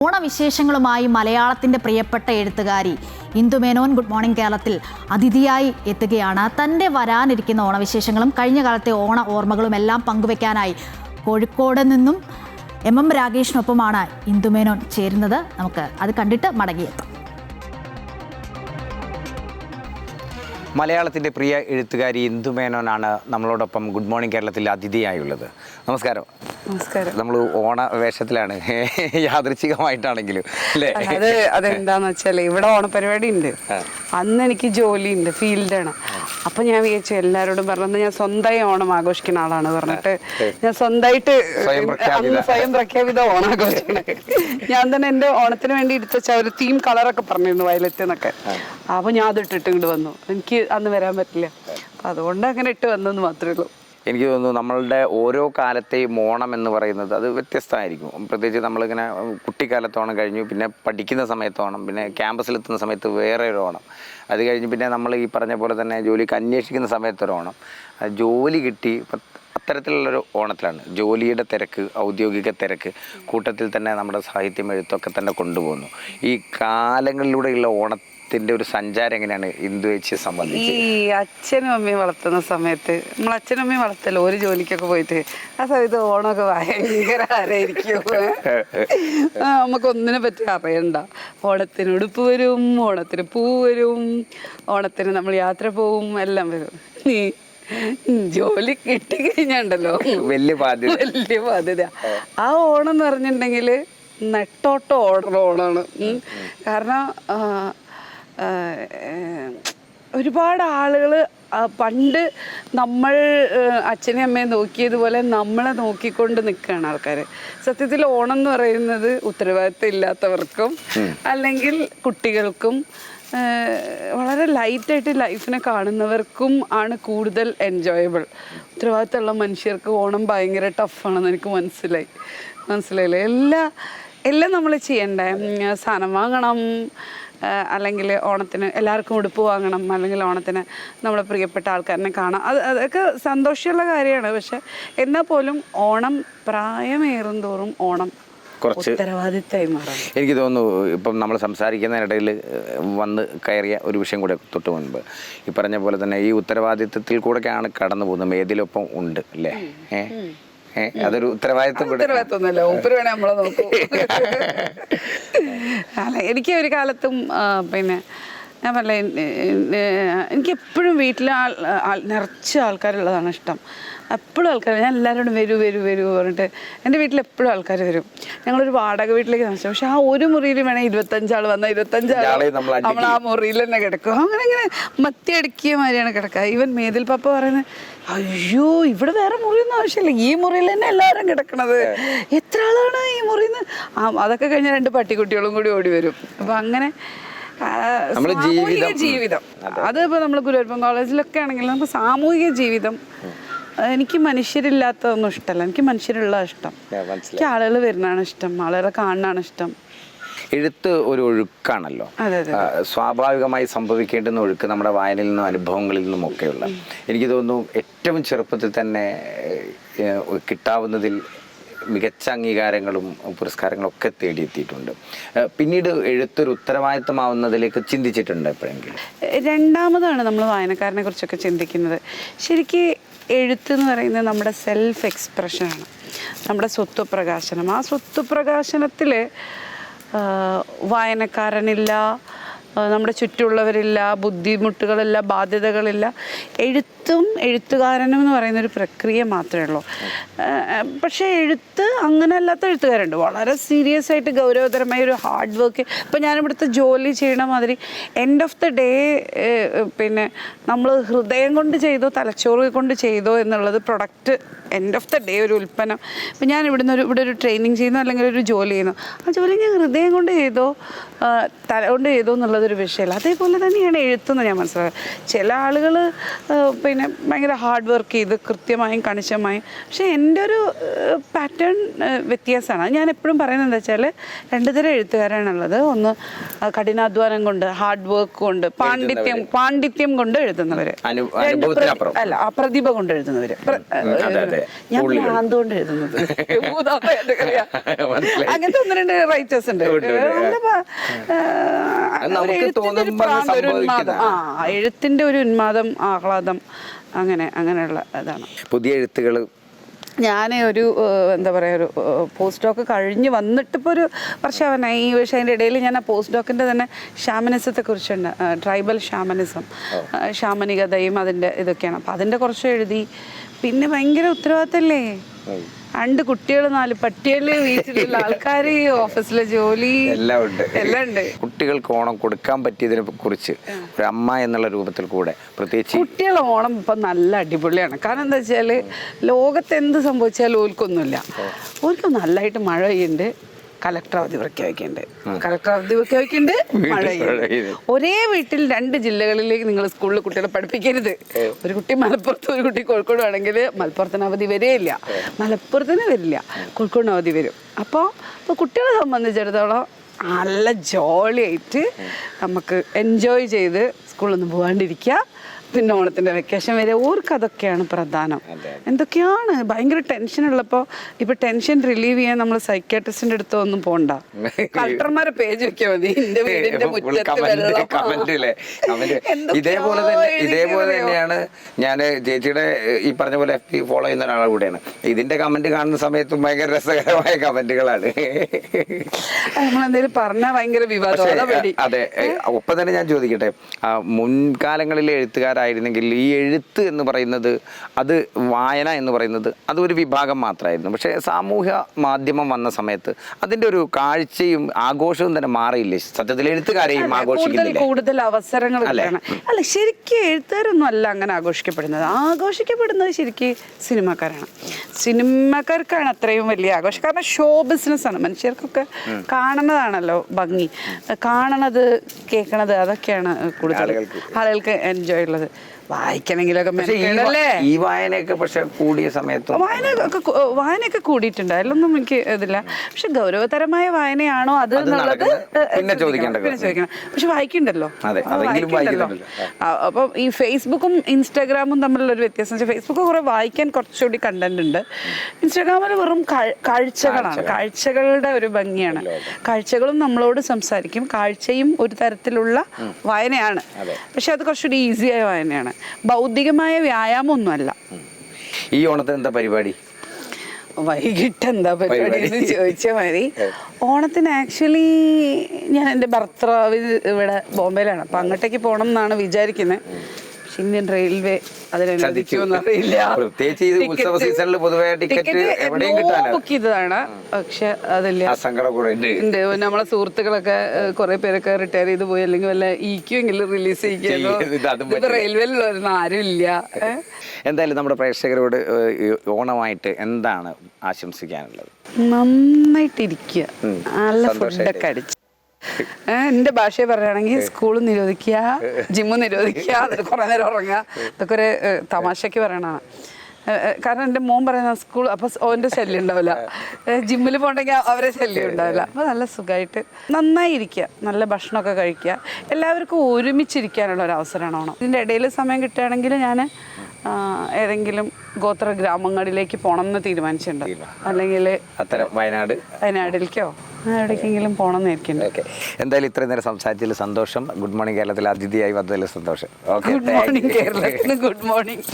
ഓണവിശേഷങ്ങളുമായി മലയാളത്തിൻ്റെ പ്രിയപ്പെട്ട എഴുത്തുകാരി ഇന്ദു മേനോൻ ഗുഡ് മോർണിംഗ് കേരളത്തിൽ അതിഥിയായി എത്തുകയാണ്. തൻ്റെ വരാനിരിക്കുന്ന ഓണവിശേഷങ്ങളും കഴിഞ്ഞ കാലത്തെ ഓണ ഓർമ്മകളും എല്ലാം പങ്കുവെക്കാനായി കോഴിക്കോട് നിന്നും എം രാഗേഷിനൊപ്പമാണ് ഇന്ദു മേനോൻ ചേരുന്നത്. നമുക്ക് അത് കണ്ടിട്ട് മടങ്ങിയെത്താം. മലയാളത്തിൻ്റെ പ്രിയ എഴുത്തുകാരി ഇന്ദു മേനോനാണ് നമ്മളോടൊപ്പം ഗുഡ് മോർണിംഗ് കേരളത്തിൽ അതിഥിയായുള്ളത്. നമസ്കാരം. നമസ്കാരം. നമ്മൾ ഓണ വേഷത്തിലാണ്, യാദൃച്ഛികമായിട്ടാണെങ്കിലും അല്ലേ? അതെന്താന്ന് വെച്ചാൽ ഇവിടെ ഓണപരിപാടി ഉണ്ട്. അന്ന് എനിക്ക് ജോലി ഉണ്ട്, ഫീൽഡാണ്. അപ്പം ഞാൻ വിചാരിച്ചു എല്ലാവരോടും പറഞ്ഞു ഞാൻ സ്വന്തമായി ഓണം ആഘോഷിക്കുന്ന ആളാണ് പറഞ്ഞിട്ട് ഞാൻ സ്വന്തമായിട്ട് സ്വയം പ്രഖ്യാപിത ഓണാഘോഷിക്കണം. ഞാൻ തന്നെ എൻ്റെ ഓണത്തിന് വേണ്ടി എടുത്ത ഒരു തീം കളറൊക്കെ പറഞ്ഞിരുന്നു, വയലറ്റ് എന്നൊക്കെ. അപ്പോൾ ഞാൻ അത് ഇട്ടിട്ട് ഇങ്ങോട്ട് വന്നു. എനിക്ക് അന്ന് വരാൻ പറ്റില്ല, അപ്പം അതുകൊണ്ട് അങ്ങനെ ഇട്ട് വന്നെന്ന് മാത്രമേ ഉള്ളൂ. എനിക്ക് തോന്നുന്നു നമ്മളുടെ ഓരോ കാലത്തെയും ഓണം എന്ന് പറയുന്നത് അത് വ്യത്യസ്തമായിരിക്കും. പ്രത്യേകിച്ച് നമ്മളിങ്ങനെ കുട്ടിക്കാലത്തോണം കഴിഞ്ഞു, പിന്നെ പഠിക്കുന്ന സമയത്തോണം, പിന്നെ ക്യാമ്പസിലെത്തുന്ന സമയത്ത് വേറെ ഒരു ഓണം, അത് കഴിഞ്ഞ് പിന്നെ നമ്മൾ ഈ പറഞ്ഞ പോലെ തന്നെ ജോലിക്ക് അന്വേഷിക്കുന്ന സമയത്തൊരു ഓണം, ജോലി കിട്ടി അത്തരത്തിലുള്ളൊരു ഓണത്തിലാണ്. ജോലിയുടെ തിരക്ക്, ഔദ്യോഗിക തിരക്ക്, കൂട്ടത്തിൽ തന്നെ നമ്മുടെ സാഹിത്യം എഴുത്തൊക്കെ തന്നെ കൊണ്ടുപോകുന്നു. ഈ കാലങ്ങളിലൂടെയുള്ള ഓണത്തിൻ്റെ ഒരു സഞ്ചാരം എങ്ങനെയാണ് ഇന്ദു ചേച്ചിയെ സംബന്ധിച്ച്? ഈ അച്ഛനും അമ്മയും വളർത്തുന്ന സമയത്ത് നമ്മൾ അച്ഛനും അമ്മയും വളർത്തല്ലോ, ഒരു ജോലിക്കൊക്കെ പോയിട്ട് ആ സമയത്ത് ഓണമൊക്കെ ഭയങ്കര ആരായിരിക്കും. നമുക്കൊന്നിനെ പറ്റി അറിയണ്ട. ഓണത്തിന് ഉടുപ്പ് വരും, ഓണത്തിന് പൂ വരും, ഓണത്തിന് നമ്മൾ യാത്ര പോവും, എല്ലാം വരും. ജോലി കിട്ടിക്കഴിഞ്ഞുണ്ടല്ലോ വലിയ ബാധ്യത. ആ ഓണം എന്ന് പറഞ്ഞിട്ടുണ്ടെങ്കിൽ നെട്ടോട്ടം ഓണമാണ്. കാരണം ഒരുപാട് ആളുകൾ പണ്ട് നമ്മൾ അച്ഛനെയും അമ്മയെ നോക്കിയതുപോലെ നമ്മളെ നോക്കിക്കൊണ്ട് നിൽക്കുകയാണ് ആൾക്കാർ. സത്യത്തിൽ ഓണം എന്ന് പറയുന്നത് ഉത്തരവാദിത്തം ഇല്ലാത്തവർക്കും അല്ലെങ്കിൽ കുട്ടികൾക്കും വളരെ ലൈറ്റായിട്ട് ലൈഫിനെ കാണുന്നവർക്കും ആണ് കൂടുതൽ എൻജോയബിൾ. ഉത്തരവാദിത്തമുള്ള മനുഷ്യർക്ക് ഓണം ഭയങ്കര ടഫാണെന്ന് എനിക്ക് മനസ്സിലായില്ലേ. എല്ലാം നമ്മൾ ചെയ്യണ്ടേ. സാധനം വാങ്ങണം, അല്ലെങ്കിൽ ഓണത്തിന് എല്ലാവർക്കും ഉടുപ്പ് വാങ്ങണം, അല്ലെങ്കിൽ ഓണത്തിന് നമ്മളെ പ്രിയപ്പെട്ട ആൾക്കാരനെ കാണാം. അതൊക്കെ സന്തോഷമുള്ള കാര്യമാണ്. പക്ഷെ എന്നാൽ പോലും ഓണം പ്രായമേറും തോറും ഓണം കുറച്ച് ഉത്തരവാദിത്തമായി മാറും. എനിക്ക് തോന്നുന്നു ഇപ്പം നമ്മൾ സംസാരിക്കുന്നതിനിടയിൽ വന്ന് കയറിയ ഒരു വിഷയം കൂടെ തൊട്ട് മുൻപ് ഈ പറഞ്ഞ പോലെ തന്നെ ഈ ഉത്തരവാദിത്തത്തിൽ കൂടെയൊക്കെയാണ് കടന്നു പോകുന്നത്. മേതിലൊപ്പം ഉണ്ട് അല്ലേ? അതൊരു ഉത്തരവാദിത്തമൊന്നുമല്ല, മൂപ്പര് വേണേ നമ്മളെ നോക്കൂ. അല്ല, എനിക്ക് ഒരു കാലത്തും പിന്നെ ഞാൻ പറഞ്ഞ എനിക്ക് എപ്പോഴും വീട്ടിൽ നിറച്ച് ആൾക്കാരുള്ളതാണ് ഇഷ്ടം. എപ്പോഴും ആൾക്കാർ, ഞാൻ എല്ലാവരോടും വരൂ പറഞ്ഞിട്ട് എൻ്റെ വീട്ടിൽ എപ്പോഴും ആൾക്കാർ വരും. ഞങ്ങളൊരു വാടക വീട്ടിലേക്ക് താമസിച്ചു. പക്ഷെ ആ ഒരു മുറിയിൽ വേണേൽ 25 ആൾ വന്നാൽ 25 ആൾ നമ്മൾ ആ മുറിയിൽ തന്നെ കിടക്കും. അങ്ങനെ മത്തി അടുക്കിയ മാതിരിയാണ് കിടക്കുക. ഈവൻ മേതിൽ പപ്പ പറയുന്നത്, അയ്യോ ഇവിടെ വേറെ മുറിയൊന്നും ആവശ്യമില്ല, ഈ മുറിയിൽ തന്നെ എല്ലാവരും കിടക്കണത്, എത്ര ആളാണ് ഈ മുറിയിൽ നിന്ന്. അതൊക്കെ കഴിഞ്ഞാൽ 2 പട്ടിക്കുട്ടികളും കൂടി ഓടി വരും. അപ്പം അങ്ങനെ സാമൂഹിക ജീവിതം, അതിപ്പോൾ നമ്മൾ ഗുരുവായൂരപ്പൻ കോളേജിലൊക്കെ ആണെങ്കിൽ നമുക്ക് സാമൂഹിക ജീവിതം. എനിക്ക് മനുഷ്യരില്ലാത്തതൊന്നും ഇഷ്ടമല്ല, എനിക്ക് മനുഷ്യരുള്ള ഇഷ്ടം. എനിക്ക് ആളുകൾ വരുന്നതാണ് ഇഷ്ടം, ആളുകളെ കാണാനാണ് ഇഷ്ടം. എഴുത്ത് ഒരു ഒഴുക്കാണല്ലോ, സ്വാഭാവികമായി സംഭവിക്കേണ്ടുന്ന ഒഴുക്ക് നമ്മുടെ വായനയിൽ നിന്നും അനുഭവങ്ങളിൽ നിന്നും ഒക്കെയുള്ള. എനിക്ക് തോന്നുന്നു ഏറ്റവും ചെറുപ്പത്തിൽ തന്നെ കിട്ടാവുന്നതിൽ മികച്ച അംഗീകാരങ്ങളും പുരസ്കാരങ്ങളും ഒക്കെ തേടിയെത്തിയിട്ടുണ്ട്. പിന്നീട് എഴുത്തൊരു ഉത്തരവാദിത്തമാവുന്നതിലേക്ക് ചിന്തിച്ചിട്ടുണ്ട് എപ്പോഴെങ്കിലും? രണ്ടാമതാണ് നമ്മൾ വായനക്കാരനെ കുറിച്ചൊക്കെ ചിന്തിക്കുന്നത്. ശരിക്കും എഴുത്ത് എന്ന് പറയുന്നത് നമ്മുടെ സെൽഫ് എക്സ്പ്രഷനാണ്, നമ്മുടെ സ്വത്വപ്രകാശനം. ആ സ്വത്വപ്രകാശനത്തിൽ വായനക്കാരനില്ല, നമ്മുടെ ചുറ്റുമുള്ളവരില്ല, ബുദ്ധിമുട്ടുകളില്ല, ബാധ്യതകളില്ല. എഴുത്തും എഴുത്തുകാരനും എന്ന് പറയുന്നൊരു പ്രക്രിയ മാത്രമേ ഉള്ളൂ. പക്ഷേ എഴുത്ത് അങ്ങനെ അല്ലാത്ത എഴുത്തുകാരുണ്ട്, വളരെ സീരിയസ് ആയിട്ട് ഗൗരവതരമായ ഒരു ഹാർഡ് വർക്ക്. ഇപ്പം ഞാനിവിടുത്തെ ജോലി ചെയ്യണ മാതിരി എൻഡ് ഓഫ് ദ ഡേ പിന്നെ നമ്മൾ ഹൃദയം കൊണ്ട് ചെയ്തോ തലച്ചോറ് കൊണ്ട് ചെയ്തോ എന്നുള്ളത് product end of the day ഒരു ഉൽപ്പന്നം. ഇപ്പം ഞാൻ ഇവിടെ ഒരു ട്രെയിനിങ് ചെയ്യുന്നു അല്ലെങ്കിൽ ഒരു ജോലി ചെയ്യുന്നു, ആ ജോലി ഞാൻ ഹൃദയം കൊണ്ട് ചെയ്തോ തല കൊണ്ട് ചെയ്തോ എന്നുള്ളത് എന്നുള്ളതൊരു വിഷയമല്ല. അതേപോലെ തന്നെയാണ് എഴുത്തെന്ന് ഞാൻ മനസ്സിലാക്കുക. ചില ആളുകൾ പിന്നെ ഭയങ്കര ഹാർഡ് വർക്ക് ചെയ്ത് കൃത്യമായും കണിശമായും, പക്ഷേ എൻ്റെ ഒരു പാറ്റേൺ വ്യത്യാസമാണ്. ഞാൻ എപ്പോഴും പറയുന്നത് എന്താ വെച്ചാൽ 2 തരം എഴുത്തുകാരാണുള്ളത്. ഒന്ന് കഠിനാധ്വാനം കൊണ്ട്, ഹാർഡ് വർക്ക് കൊണ്ട്, പാണ്ഡിത്യം കൊണ്ട് എഴുതുന്നവർ, അല്ല അപ്രതിഭ കൊണ്ട് എഴുതുന്നവർ. ഞാൻ ഭ്രാന്ത് കൊണ്ട് എഴുതുന്നത്, അങ്ങനത്തെ 1-2 റൈറ്റേഴ്സ് ഉണ്ട്. എഴുത്തിന്റെ ഒരു ഉന്മാദം, ആഹ്ലാദം, അങ്ങനെയുള്ള ഇതാണ്. പുതിയ എഴുത്തുകൾ ഞാൻ ഒരു എന്താ പറയുക, ഒരു പോസ്റ്റ് ഡോക്ക് കഴിഞ്ഞ് വന്നിട്ട് ഇപ്പോൾ ഒരു വർഷമാവാനായി. പക്ഷേ അതിൻ്റെ ഇടയിൽ ഞാൻ ആ പോസ്റ്റ് ഡോക്കിൻ്റെ തന്നെ ഷാമനിസത്തെ കുറിച്ചുണ്ട്, ട്രൈബൽ ഷാമനിസം, ഷാമനികതയും അതിൻ്റെ ഇതൊക്കെയാണ്. അപ്പം അതിൻ്റെ കുറച്ച് എഴുതി. പിന്നെ ഭയങ്കര ഉത്തരവാദിത്തമല്ലേ, 2 കുട്ടികൾ, 4 പട്ടികള്, വീട്ടിലുള്ള ആൾക്കാർ, ഓഫീസിലെ ജോലി എല്ലാം ഉണ്ട്. കുട്ടികൾക്ക് ഓണം കൊടുക്കാൻ പറ്റിയതിനെ കുറിച്ച് ഒരു അമ്മ എന്നുള്ള രൂപത്തിൽ കൂടെ പ്രത്യേകിച്ച് കുട്ടികളെ ഓണം ഇപ്പം നല്ല അടിപൊളിയാണ്. കാരണം എന്താ വെച്ചാൽ ലോകത്ത് എന്ത് സംഭവിച്ചാലും ഓൽക്കൊന്നുമില്ല. ഓൽക്ക് നല്ലതായിട്ട് മഴ പെയ്യുന്നുണ്ട്, കലക്ടർ അവധി പ്രഖ്യാപിക്കുന്നുണ്ട്, മഴ പെയ്യുന്നുണ്ട്. ഒരേ വീട്ടിൽ 2 ജില്ലകളിലേക്ക് നിങ്ങൾ സ്കൂളിൽ കുട്ടികളെ പഠിപ്പിക്കരുത്. ഒരു കുട്ടി മലപ്പുറത്ത്, ഒരു കുട്ടി കോഴിക്കോട് ആണെങ്കിൽ മലപ്പുറത്തിന് അവധി വരികയില്ല, മലപ്പുറത്തിന് വരില്ല, കോഴിക്കോടിന് അവധി വരും. അപ്പോൾ കുട്ടികളെ സംബന്ധിച്ചിടത്തോളം നല്ല ജോളിയായിട്ട് നമുക്ക് എൻജോയ് ചെയ്ത് സ്കൂളിൽ നിന്ന് പോകാണ്ടിരിക്കുക. പിന്നെ ഓണത്തിൻ്റെ വെക്കേഷൻ വരെ ഓർക്ക് അതൊക്കെയാണ് പ്രധാനം. എന്തൊക്കെയാണ് ഭയങ്കര ടെൻഷനുള്ളപ്പോൾ ഇപ്പോൾ ടെൻഷൻ റിലീവ് ചെയ്യാൻ നമ്മൾ സൈക്യാട്രിസ്റ്റിൻ്റെ അടുത്ത് ഒന്നും പോകണ്ട, കളക്ടർമാരെ പേജ് വെക്കാൻ മതി. എൻ്റെ വീടിൻ്റെ ഇതേപോലെ തന്നെയാണ് ഞാൻ ചേച്ചിയുടെ ഈ പറഞ്ഞ പോലെ FB ഫോളോ ചെയ്യുന്ന ഒരാളെ കൂടെയാണ്. ഇതിന്റെ കമന്റ് കാണുന്ന സമയത്തും ഭയങ്കര രസകരമായ കമന്റുകളാണ്. നമ്മളെന്തെങ്കിലും പറഞ്ഞാൽ ഭയങ്കര വിവാദം. അതെ, ഒപ്പം തന്നെ ഞാൻ ചോദിക്കട്ടെ, മുൻകാലങ്ങളിലെ എഴുത്തുകാരായിരുന്നെങ്കിൽ ഈ എഴുത്ത് എന്ന് പറയുന്നത്, അത് വായന എന്ന് പറയുന്നത് അതൊരു വിഭാഗം മാത്രമായിരുന്നു. പക്ഷേ സാമൂഹ്യ മാധ്യമം വന്ന സമയത്ത് അതിൻ്റെ ഒരു കാഴ്ചയും ആഘോഷവും തന്നെ മാറിയില്ലേ? സത്യത്തിൽ എഴുത്തുകാരെയും ആഘോഷിക്കുന്നില്ല, കൂടുതൽ അവസരങ്ങൾ അല്ല. ശരിക്കും എഴുത്തുകാരൊന്നും അല്ല അങ്ങനെ ആഘോഷിക്കപ്പെടുന്നത് ശരിക്കും സിനിമാക്കാർക്കാണ് അത്രയും വലിയ ആഘോഷം. കാരണം ഷോ ബിസിനസ്സാണ്. മനുഷ്യർക്കൊക്കെ കാണുന്നതാണല്ലോ ഭംഗി, കാണണത് കേൾക്കണത്, അതൊക്കെയാണ് കൂടുതൽ ആളുകൾക്ക് എൻജോയ് ഉള്ളത്. വായിക്കണമെങ്കിലൊക്കെ ഈ വായനയൊക്കെ പക്ഷെ കൂടിയ സമയത്ത് വായനയൊക്കെ കൂടിയിട്ടുണ്ട്, അതിലൊന്നും എനിക്ക് ഇതില്ല. പക്ഷെ ഗൗരവതരമായ വായനയാണോ അത് എന്നുള്ളത് പിന്നെ ചോദിക്കണം. പക്ഷെ വായിക്കണ്ടല്ലോ. അപ്പം ഈ ഫേസ്ബുക്കും ഇൻസ്റ്റാഗ്രാമും തമ്മിലുള്ള ഒരു വ്യത്യാസം വെച്ചാൽ ഫേസ്ബുക്ക് കുറെ വായിക്കാൻ കുറച്ചുകൂടി കണ്ടന്റ് ഉണ്ട്, ഇൻസ്റ്റാഗ്രാമിൽ വെറും കാഴ്ചകളാണ്, കാഴ്ചകളുടെ ഒരു ഭംഗിയാണ്. കാഴ്ചകളും നമ്മളോട് സംസാരിക്കും, കാഴ്ചയും ഒരു തരത്തിലുള്ള വായനയാണ്. പക്ഷെ അത് കുറച്ചുകൂടി ഈസിയായ വായനയാണ്, ബൗദ്ധികമായ വ്യായാമമൊന്നുമല്ല. ഈ ഓണത്തിന് എന്താ പരിപാടി? വൈകിട്ട് എന്താ പരിപാടി എന്ന് ചോദിച്ച മാതിരി, ഓണത്തിന് ആക്ച്വലി ഞാൻ എൻ്റെ ഭർത്താവ് ഇവിടെ ബോംബെയിലാണ്, അപ്പം അങ്ങോട്ടേക്ക് പോകണം എന്നാണ് വിചാരിക്കുന്നത്. പക്ഷെ ഇന്ത്യൻ റെയിൽവേ അതിനനുവദിക്കുമെന്നറിയില്ല. ബുക്ക് ചെയ്തതാണ്, പക്ഷെ അതില്ല. നമ്മളെ സുഹൃത്തുക്കളൊക്കെ കുറെ പേരൊക്കെ റിട്ടയർ ചെയ്ത് പോയി, അല്ലെങ്കിൽ വല്ല ഈക്കുമെങ്കിലും റിലീസ് ചെയ്യിക്കുമല്ലോ. റെയിൽവേയിലുള്ളവരൊന്നും ആരും ഇല്ല. എന്തായാലും നമ്മുടെ പ്രേക്ഷകരോട് ഓണമായിട്ട് എന്താണ് ആശംസിക്കാനുള്ളത്? നന്നായിട്ടിരിക്കുക, നല്ല ഫുഡൊക്കെ അടിച്ച്. എൻ്റെ ഭാഷയെ പറയുകയാണെങ്കിൽ സ്കൂള് നിരോധിക്കുക, ജിമ്മ് നിരോധിക്കുക, എന്നിട്ട് കുറേ നേരം ഉറങ്ങുക. ഇതൊക്കെ ഒരു തമാശയ്ക്ക് പറയണതാണ്. കാരണം എൻ്റെ മോൻ പറയുന്ന സ്കൂൾ അപ്പോൾ ഓൻ്റെ ശല്യം ഉണ്ടാവില്ല, ജിമ്മിൽ പോകണമെങ്കിൽ അവരെ ശല്യം ഉണ്ടാവില്ല. അപ്പോൾ നല്ല സുഖമായിട്ട് നന്നായിരിക്കുക, നല്ല ഭക്ഷണമൊക്കെ കഴിക്കുക, എല്ലാവർക്കും ഒരുമിച്ചിരിക്കാനുള്ള ഒരു അവസരമാണ് ഓണം. ഇതിൻ്റെ ഇടയിൽ സമയം കിട്ടുകയാണെങ്കിൽ ഞാൻ ഏതെങ്കിലും ഗോത്ര ഗ്രാമങ്ങളിലേക്ക് പോകണം എന്ന് തീരുമാനിച്ചിട്ടുണ്ട്, അല്ലെങ്കിൽ വയനാടിലേക്കോ എവിടേക്കെങ്കിലും പോകണം എന്നായിരിക്കും. എന്തായാലും ഇത്രയും നേരം സംസാരിച്ചതിൽ സന്തോഷം. ഗുഡ് മോർണിംഗ് കേരളത്തിൽ അതിഥിയായി വന്നതിൽ സന്തോഷം. ഗുഡ് മോർണിംഗ് കേരളത്തിന് ഗുഡ് മോർണിംഗ്.